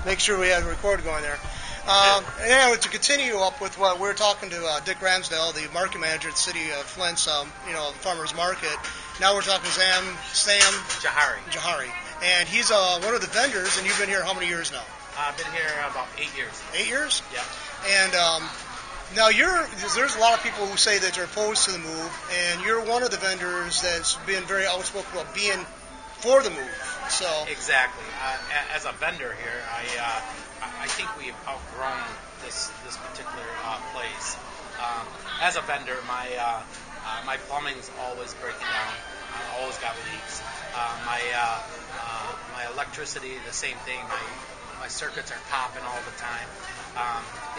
Make sure we had a record going there. And to continue up with what we're talking to Dick Ramsdale, the market manager at the city of Flint's, the Farmers Market. Now we're talking to Sam Jawhari. And he's one of the vendors, and you've been here how many years now? I've been here about 8 years. 8 years? Yeah. And now there's a lot of people who say that they're opposed to the move, and you're one of the vendors that's been very outspoken about being for the move. So exactly. As a vendor here, I think we've outgrown this particular place. As a vendor, my plumbing's always breaking down. I always got leaks. My electricity, the same thing. My circuits are popping all the time.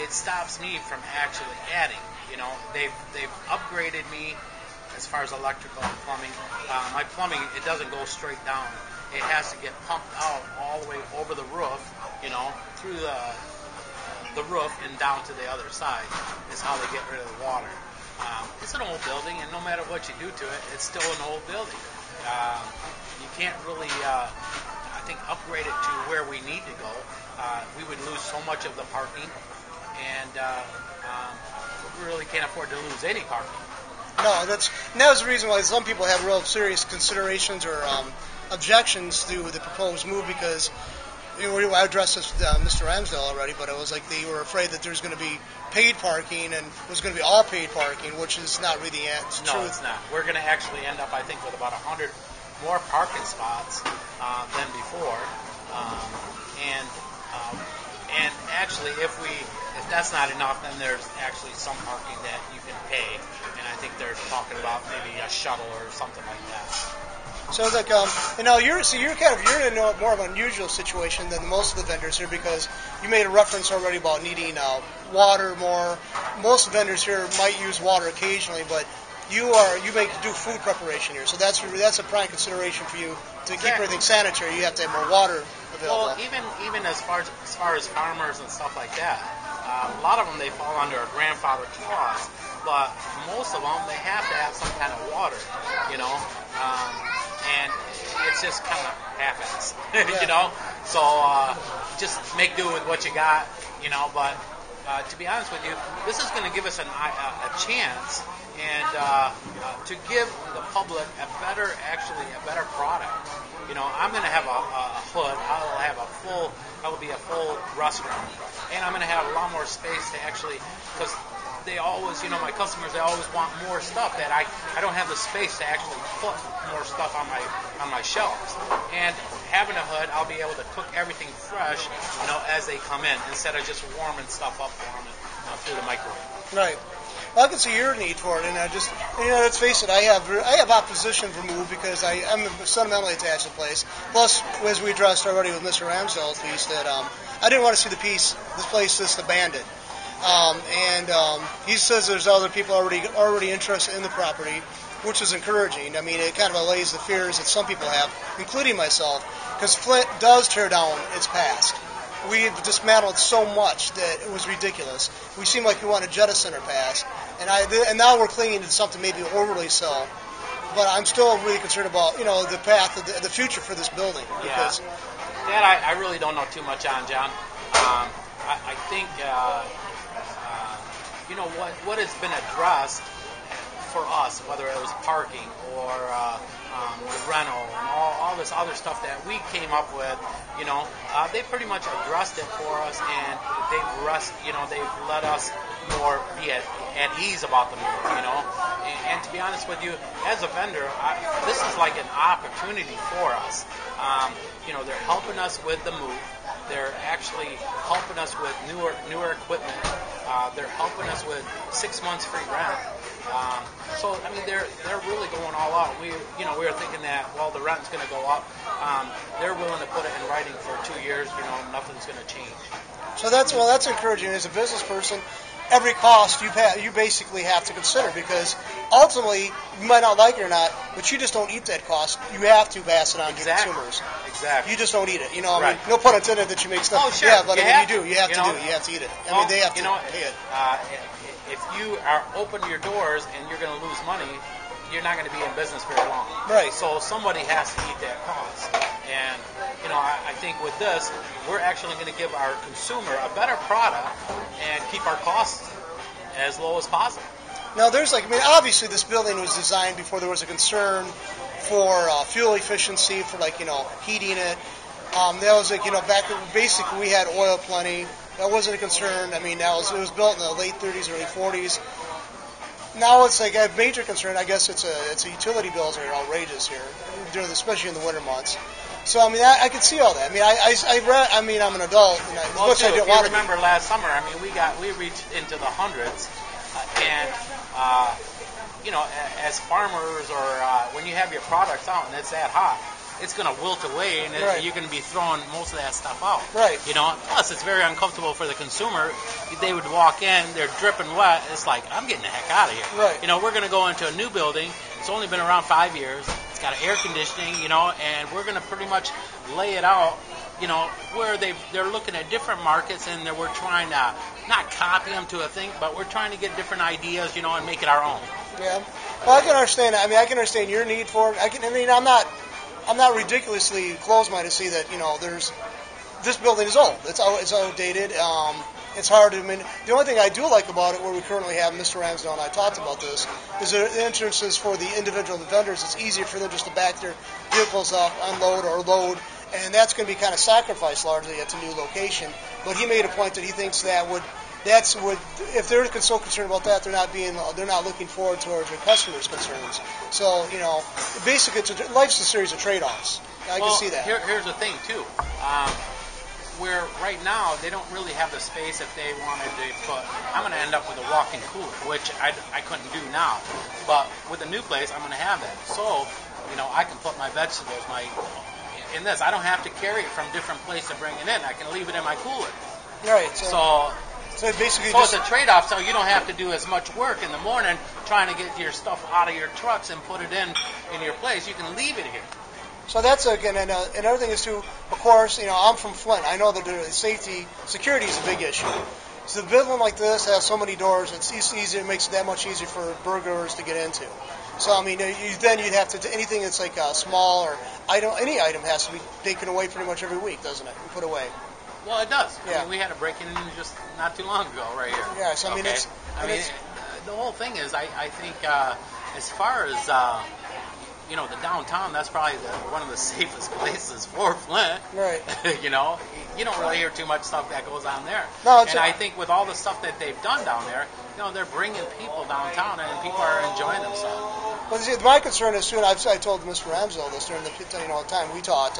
It stops me from actually adding. They've upgraded me as far as electrical and plumbing. My plumbing, it doesn't go straight down. It has to get pumped out all the way over the roof, through the roof and down to the other side is how they get rid of the water. It's an old building, and no matter what you do to it, it's still an old building. You can't really, I think, upgrade it to where we need to go. We would lose so much of the parking, and we really can't afford to lose any parking. No, that was the reason why some people have real serious considerations or objections to the proposed move, because I addressed this with Mr. Ramsdale already, but it was like they were afraid that there's going to be paid parking, and it was going to be all paid parking, which is not really the truth. No, it's not. We're going to actually end up, I think, with about 100 more parking spots than before, and actually, if that's not enough, then there's actually some parking that you can pay, and I think they're talking about maybe a shuttle or something like that. So it's like, you're in a more of an unusual situation than most of the vendors here, because you made a reference already about needing water more. Most vendors here might use water occasionally, but you do food preparation here, so that's a prime consideration for you to keep everything sanitary. You have to have more water available. Well, even as far as farmers and stuff like that, a lot of them, they fall under a grandfather clause, but most of them, they have to have some kind of water, and it's just kind of half-assed, So just make do with what you got, but to be honest with you, this is going to give us a chance and to give the public a better product. I'm going to have a hood. I will be a full restaurant, and I'm going to have a lot more space to actually, because they always, my customers, they always want more stuff that I don't have the space to actually put more stuff on my shelves. And having a hood, I'll be able to cook everything fresh, as they come in, instead of just warming stuff up for them through the microwave. Right. Well, I can see your need for it, and let's face it, I have opposition for move because I'm sentimentally attached to the place. Plus, as we addressed already with Mr. Ramsdale's piece, that I didn't want to see this place just abandoned. He says there's other people already interested in the property, which is encouraging. I mean, it kind of allays the fears that some people have, including myself, because Flint does tear down its past. We dismantled so much that it was ridiculous. We seem like we want to jettison our past, and now we're clinging to something maybe overly so. But I'm still really concerned about the path, the future for this building. Because that I really don't know too much on, John. I think what has been addressed for us, whether it was parking or the rental and all this other stuff that we came up with, they pretty much addressed it for us, and they've let us more be at ease about the move, And to be honest with you, as a vendor, this is like an opportunity for us. They're helping us with the move. They're actually helping us with newer equipment. They're helping us with 6 months free rent. So I mean, they're really going all out. We were thinking that the rent's going to go up. They're willing to put it in writing for 2 years. Nothing's going to change. So that's encouraging. As a business person, every cost you basically have to consider, because ultimately you might not like it or not, but you just don't eat that cost. You have to pass it on to consumers. Exactly. You just don't eat it. Right. I mean, no pun intended that you make stuff. Oh, sure. Yeah, but you do. You have to eat it. I mean, they have to pay it. If you are open your doors and you're going to lose money, you're not going to be in business very long. Right. So somebody has to eat that cost. And, I think with this, we're actually going to give our consumer a better product and keep our costs as low as possible. Now, obviously this building was designed before there was a concern for fuel efficiency, for heating it. That was back basically we had oil plenty. That wasn't a concern. I mean, it was built in the late 30s, early 40s. Now it's a major concern. I guess it's a utility bills are outrageous here, especially in the winter months. So I can see all that. I'm an adult. Well, too, if you remember last summer, we reached into the hundreds, and as farmers or when you have your products out and it's that hot, it's going to wilt away, and right. You're going to be throwing most of that stuff out. Right. Plus it's very uncomfortable for the consumer. They would walk in, they're dripping wet. It's like, I'm getting the heck out of here. Right. We're going to go into a new building. It's only been around 5 years. It's got air conditioning, and we're going to pretty much lay it out, where they're looking at different markets, and we're trying to not copy them to a thing, but we're trying to get different ideas, and make it our own. Yeah. Well, I can understand. I can understand your need for it. I'm not ridiculously close-minded to see that, this building is old. It's outdated. It's hard to, the only thing I do like about it, where we currently have, Mr. Ramsdale and I talked about this, is the entrances for the individual vendors. It's easier for them just to back their vehicles up, unload or load, and that's going to be kind of sacrificed largely at the new location. But he made a point that he thinks if they're so concerned about that, they're not looking forward towards their customers' concerns. So, basically, life's a series of trade-offs. I can see that. Here's the thing too, where right now they don't really have the space if they wanted to put. I'm going to end up with a walk-in cooler, which I couldn't do now. But with the new place, I'm going to have that. So, I can put my vegetables, in this. I don't have to carry it from different places to bring it in. I can leave it in my cooler. Right. So basically, it's a trade-off. So you don't have to do as much work in the morning trying to get your stuff out of your trucks and put it in your place. You can leave it here. So that's again, and another thing is too. Of course, I'm from Flint. I know that security is a big issue. So the building like this has so many doors. It's easy. It makes it that much easier for burglars to get into. So you'd have to anything that's like small or any item has to be taken away pretty much every week, doesn't it? And put away. Well, it does. Yeah. We had a break-in just not too long ago, right here. Yeah. So the whole thing is, I think as far as the downtown, that's probably one of the safest places for Flint. Right. You don't really hear too much stuff that goes on there. No, I think with all the stuff that they've done down there, they're bringing people downtown, and people are enjoying themselves. Well, see, my concern is too, and I told Mr. Ramsdale this during the time we talked.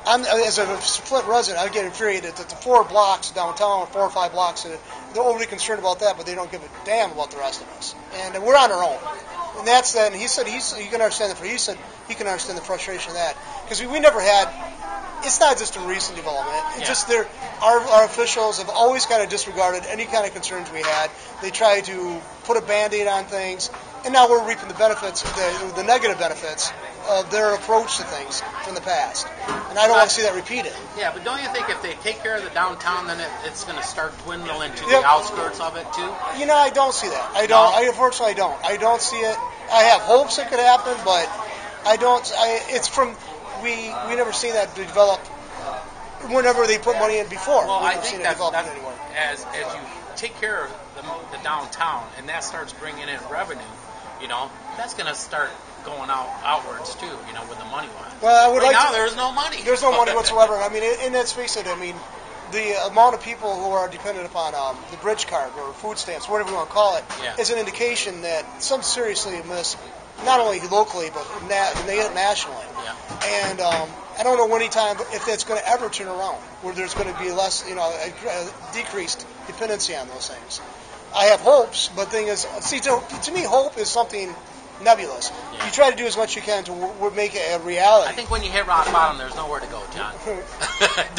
As a Flint resident, I get infuriated that the 4 blocks downtown, 4 or 5 blocks, they're overly concerned about that, but they don't give a damn about the rest of us. And we're on our own. And that's that. And he said he can understand he can understand the frustration of that, because we never had. It's not just a recent development. It's just our officials have always kind of disregarded any kind of concerns we had. They tried to put a Band-Aid on things, and now we're reaping the benefits, the negative benefits of their approach to things from the past. And I don't want to see that repeated. Yeah, but don't you think if they take care of the downtown, then it's going to start dwindling to the outskirts of it too? I don't see that. I don't. No? Unfortunately, I don't. I don't see it. I have hopes it could happen, but I don't. It's from. We never seen that develop whenever they put money in before. Well, I think that's as you take care of the downtown and that starts bringing in revenue, that's going to start going outwards too, with the money wise. Well, there's no money. There's no money whatsoever. And let's face it. The amount of people who are dependent upon the bridge card or food stamps, whatever you want to call it, is an indication that some seriously miss, not only locally but nationally. Yeah. And I don't know any time if that's going to ever turn around, where there's going to be less, a decreased dependency on those things. I have hopes, but the thing is, to me, hope is something nebulous. Yeah. You try to do as much as you can to make it a reality. I think when you hit rock bottom, there's nowhere to go, John.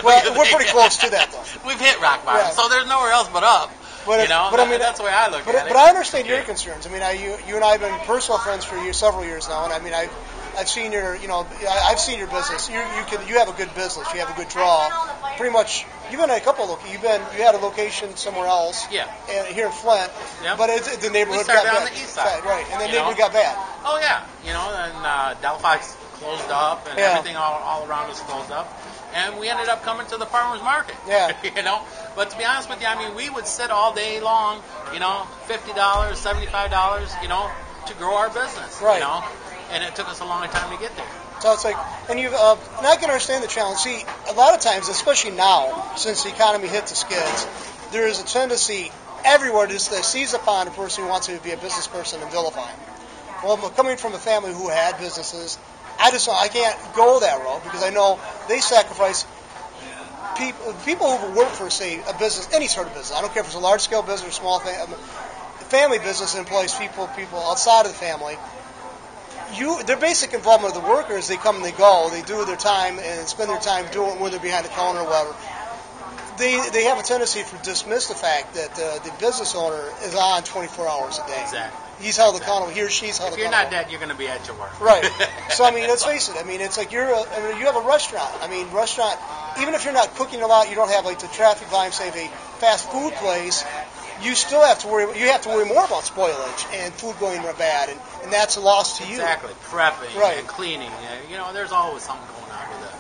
Well, we're pretty close to that, though. We've hit rock bottom, so there's nowhere else but up. But that's the way I look at it. But I understand your concerns. You and I have been personal friends for several years now, and I've seen your, I've seen your business. You have a good business. You have a good draw. Pretty much, you've been at a couple of locations. You had a location somewhere else. Yeah. And here in Flint. Yep. But the neighborhood got bad. On the east side. Right. And the neighborhood got bad. Oh yeah. And Delphi's closed up, and everything all around us closed up. And we ended up coming to the farmers market. Yeah. But to be honest with you, I mean, we would sit all day long, $50, $75, to grow our business. Right. And it took us a long time to get there. So it's like, and you've not going to understand the challenge. See, a lot of times, especially now, since the economy hit the skids, there is a tendency everywhere to seize upon a person who wants to be a business person and vilify him. Well, coming from a family who had businesses, I can't go that road because I know they sacrifice people who work for, say, a business, any sort of business. I don't care if it's a large-scale business or small family business that employs people outside of the family. Their basic involvement of the workers, they come and they go. They do their time and spend their time doing it when they're behind the counter or whatever. They have a tendency to dismiss the fact that the business owner is on 24 hours a day. Exactly. He's held accountable. He or she's held accountable. If you're not dead, you're going to be at your work. Right. So, I mean, let's face it. I mean, it's like you have a restaurant. I mean, restaurant, even if you're not cooking a lot, you don't have, like, the traffic volume, say, of a fast food place, you still have to worry more about spoilage and food going bad, and that's a loss to you. Exactly. Prepping right. and cleaning. There's always something going on with it.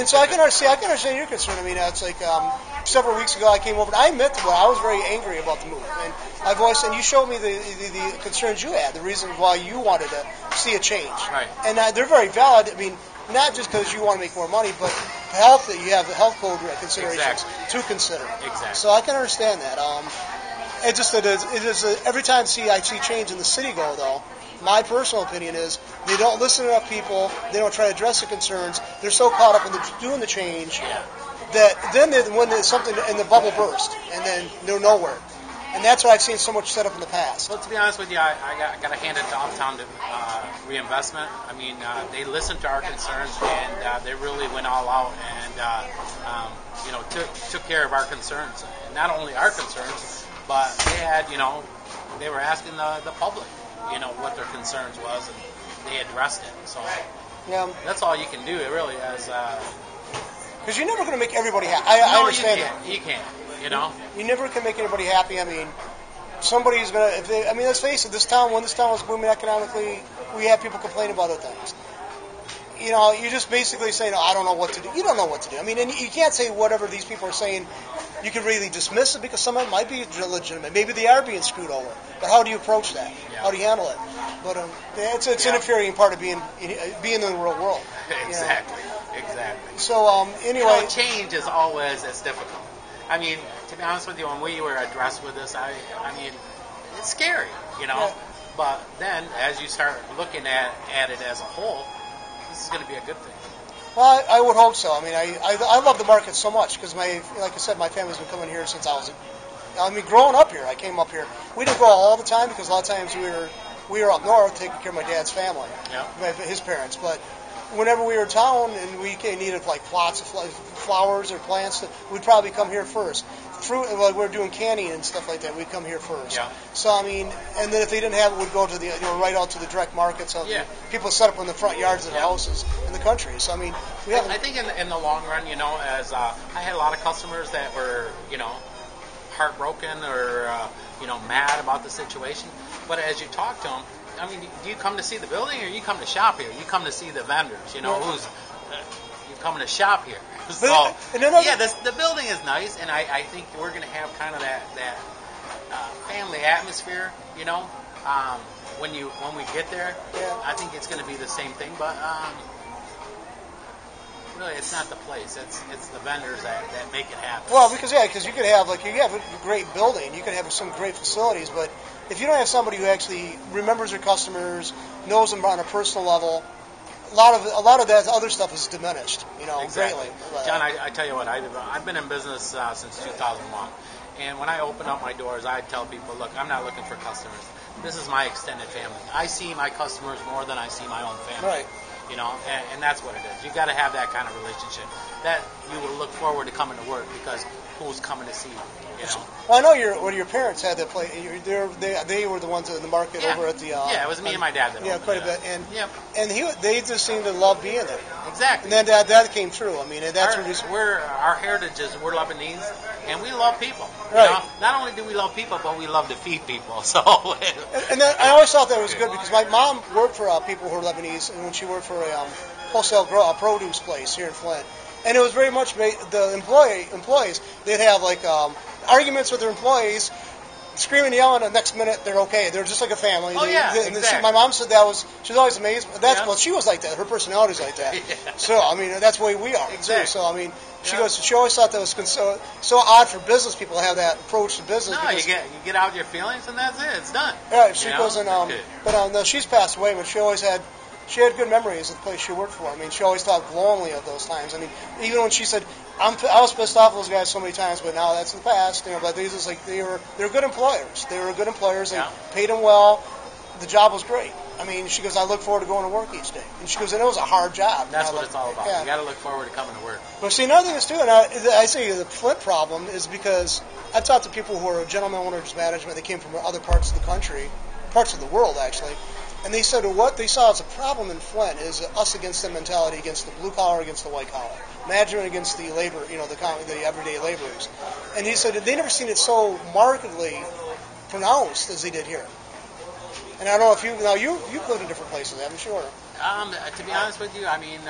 So I can understand your concern. I mean, it's like several weeks ago I came over. I admit to I was very angry about the move, and I voiced, and you showed me the concerns you had, the reasons why you wanted to see a change. Right. And they're very valid. I mean, not just because you want to make more money, but health. That you have the health code considerations to consider. Exactly. So I can understand that. It is every time I see change in the city though. My personal opinion is they don't listen to enough people. They don't try to address the concerns. They're so caught up in doing the change that then when there's something and the bubble burst and then they're nowhere. And that's what I've seen so much set up in the past. Well, to be honest with you, I got to hand it to Uptown Reinvestment. I mean, they listened to our concerns and they really went all out and took care of our concerns. And not only our concerns, but they had they were asking the public what their concerns was, and they addressed it. So that's all you can do, really, as because you're never going to make everybody happy. I understand that. You can't. You never can make anybody happy. I mean, somebody's going to. I mean, let's face it. When this town was booming economically, we had people complaining about other things. You just basically say, no, I don't know what to do. You don't know what to do. I mean, and you can't say whatever these people are saying. You can really dismiss it because some of it might be legitimate. Maybe they are being screwed over. But how do you approach that? Yeah. How do you handle it? But it's an infuriating part of being in the real world. Exactly. So anyway, change is always as difficult. I mean, to be honest with you, when we were addressed with this, I mean, it's scary, Yeah. But then, as you start looking at it as a whole, this is going to be a good thing. Well, I would hope so. I mean, I love the market so much because like I said, my family's been coming here since growing up here. I came up here. We didn't go all the time because a lot of times we were up north taking care of my dad's family, his parents. But whenever we were in town and we needed like plots of flowers or plants, we'd probably come here first. Fruit, like we're doing canning and stuff like that, we'd come here first. Yeah. So I mean, and then if they didn't have it, we'd go to the right out to the direct markets. So people set up in the front yards of the houses in the country. So I mean, I think in the long run, as I had a lot of customers that were heartbroken or mad about the situation, but as you talk to them, I mean, do you come to see the building or you come to shop here? You come to see the vendors, who's you're coming to shop here. So, the building is nice, and I think we're going to have kind of that family atmosphere, when we get there. Yeah. I think it's going to be the same thing, but really, it's not the place. It's the vendors that make it happen. Well, because you could have a great building, you could have some great facilities, but if you don't have somebody who actually remembers their customers, knows them on a personal level, a lot of that other stuff is diminished, exactly. greatly. John, I tell you what, I've been in business since 2001, and when I open up my doors, I tell people, look, I'm not looking for customers. This is my extended family. I see my customers more than I see my own family. Right. you know, and that's what it is. You got to have that kind of relationship that you will look forward to coming to work because who's coming to see you, you know. Well, I know your parents had that place. They were the ones in the market over at the. Yeah, it was me and my dad that owned quite it. a bit, and Yep. and they just seemed to love being there. Exactly. And then that came true. I mean, that's our heritage is we're Lebanese, and we love people. Right. You know? Not only do we love people, but we love to feed people. So. And I always thought that was good because my mom worked for people who were Lebanese, and when she worked for a wholesale produce place here in Flint, and it was very much the employees. They'd have like arguments with their employees, screaming and yelling, and the next minute they're okay. They're just like a family. Oh, exactly. My mom said she was always amazed. Well, she was like that. Her personality's like that. Yeah. So, I mean, that's the way we are. Exactly. Too. So, I mean, she always thought that was so odd for business people to have that approach to business. No, you get out your feelings, and that's it. It's done. Yeah, she goes and no, she's passed away, but she had good memories of the place she worked for. I mean, she always thought glowingly of those times. I mean, even when she said, I was pissed off at those guys so many times, but now that's in the past. You know, but these was like they're good employers. They were good employers. They paid them well. The job was great. I mean, she goes, I look forward to going to work each day. And she goes, and it was a hard job. That's what it's all about. Yeah. You got to look forward to coming to work. But see, another thing is too, and I say the Flint problem is because I've talked to people who are gentlemen owners management. They came from other parts of the country, parts of the world actually. And they said what they saw as a problem in Flint is us against them mentality, against the blue collar, against the white collar, management against the labor, the everyday laborers. And he said they never seen it so markedly pronounced as they did here. And I don't know if you've lived in different places, I'm sure. To be honest with you, I mean,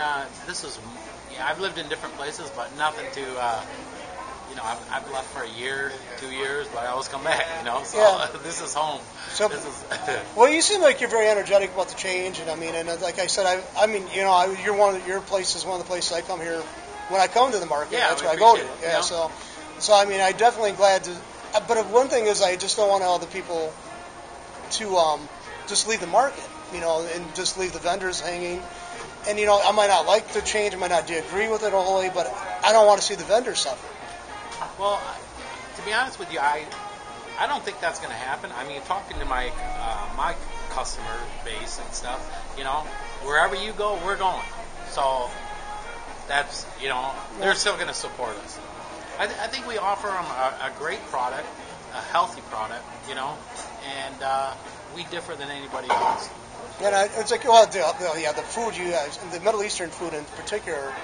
I've lived in different places, but nothing to. I've left for a year, 2 years, but I always come back, So this is home. So, well, you seem like you're very energetic about the change, and I mean, and like I said, you're one of the places I come here when I come to the market. Yeah, that's where I go to. Yeah. So I mean, I definitely glad to. But one thing is, I just don't want all the people to just leave the market, and just leave the vendors hanging. And I might not like the change, I might not agree with it wholly, but I don't want to see the vendors suffer. Well, to be honest with you, I don't think that's going to happen. I mean, talking to my customer base and stuff, wherever you go, we're going. So that's, they're still going to support us. I think we offer them a great product, a healthy product, and we differ than anybody else. Yeah, it's like the food you guys, the Middle Eastern food in particular,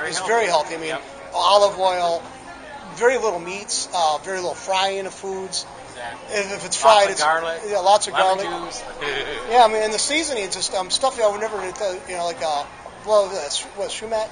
is very healthy. I mean, olive oil. Very little meats, very little frying of foods. Exactly. If it's fried, lots of garlic. Yeah, lots of lemon garlic. Juice. Yeah, I mean, and the seasoning is just stuff I would never, sumac.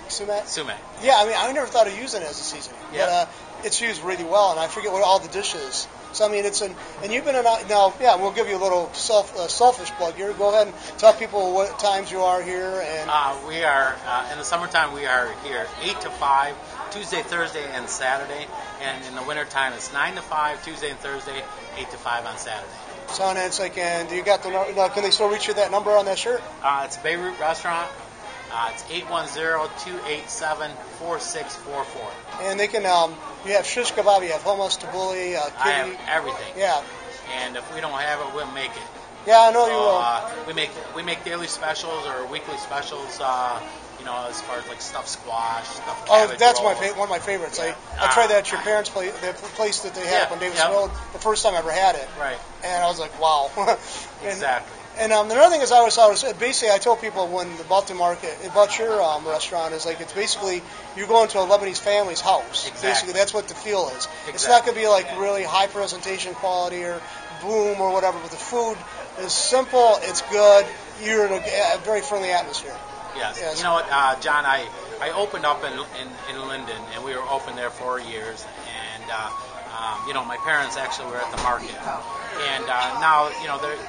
Yeah, I mean, I never thought of using it as a seasoning. Yeah. But it's used really well, and I forget what all the dishes. So I mean, and you've been now. Yeah, we'll give you a little selfish plug here. Go ahead and tell people what times you are here. And we are in the summertime. We are here 8 to 5, Tuesday, Thursday, and Saturday. And in the wintertime, it's 9 to 5, Tuesday and Thursday, 8 to 5 on Saturday. So and it's like, and you got can they still reach you that number on that shirt? It's Beirut Restaurant. It's 810-287-4644. And they can, you have shish kebab, you have hummus, tabbouleh, I have everything. Yeah. And if we don't have it, we'll make it. Yeah, I know you will. We make daily specials or weekly specials. As far as like stuffed squash, stuffed cabbage that's rolls. one of my favorites. Yeah. I tried that at your parents' place, the place that they had up on Davis Road, the first time I ever had it. Right. And I was like, wow. Exactly. And another thing is I always thought was basically I told people about the market, about your restaurant is like it's basically you're going to a Lebanese family's house. Exactly. Basically, that's what the feel is. Exactly. It's not going to be like really high presentation quality or boom or whatever, but the food is simple, it's good. You're in a very friendly atmosphere. Yes. You know what, John, I opened up in Linden, and we were open there 4 years, and my parents actually were at the market, and now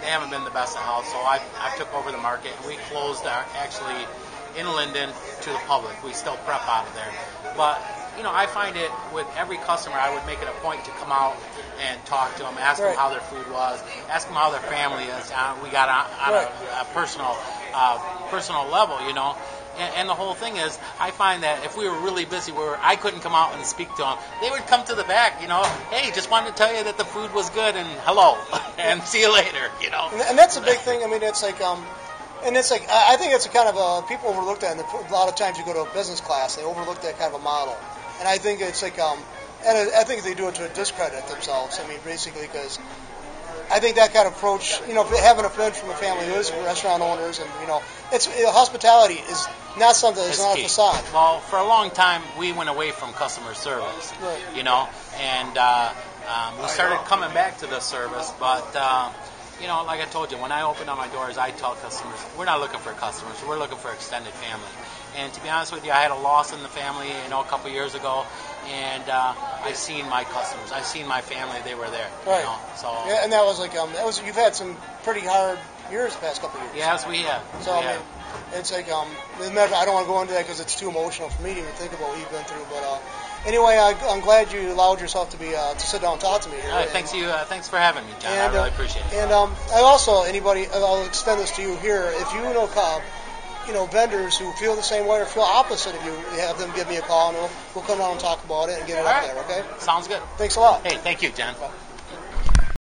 they haven't been the best of health, so I took over the market, and we closed actually in Linden to the public. We still prep out of there, but I find it with every customer, I would make it a point to come out and talk to them, ask them how their food was, ask them how their family is. We got on a personal level, And the whole thing is, I find that if we were really busy where I couldn't come out and speak to them, they would come to the back, hey, just wanted to tell you that the food was good and hello, and see you later, And that's a big thing. I mean, it's like, And it's like, I think it's a kind of a, people overlook that, and a lot of times you go to a business class, they overlook that kind of a model. And I think it's like, and I think they do it to discredit themselves. I mean, basically, because I think that kind of approach, having a friend from a family who is restaurant owners, and it's hospitality is not something that's not a facade. Well, for a long time we went away from customer service, Right. And we started coming back to the service, but. Like I told you, when I open up my doors, I tell customers, we're not looking for customers, we're looking for extended family. And to be honest with you, I had a loss in the family, a couple of years ago, and I've seen my customers, I've seen my family, they were there. Right. So yeah, and that was like, you've had some pretty hard years the past couple of years. Yes, we have. So, I mean, it's like, I don't want to go into that because it's too emotional for me to even think about what you've been through, but anyway, I'm glad you allowed yourself to to sit down and talk to me here. Thanks thanks for having me, John. I really appreciate it. And I also, I'll extend this to you here. If you know vendors who feel the same way or feel opposite of you, have them give me a call, and we'll come down and talk about it and get it up there. Okay? Sounds good. Thanks a lot. Hey, thank you, John. Bye.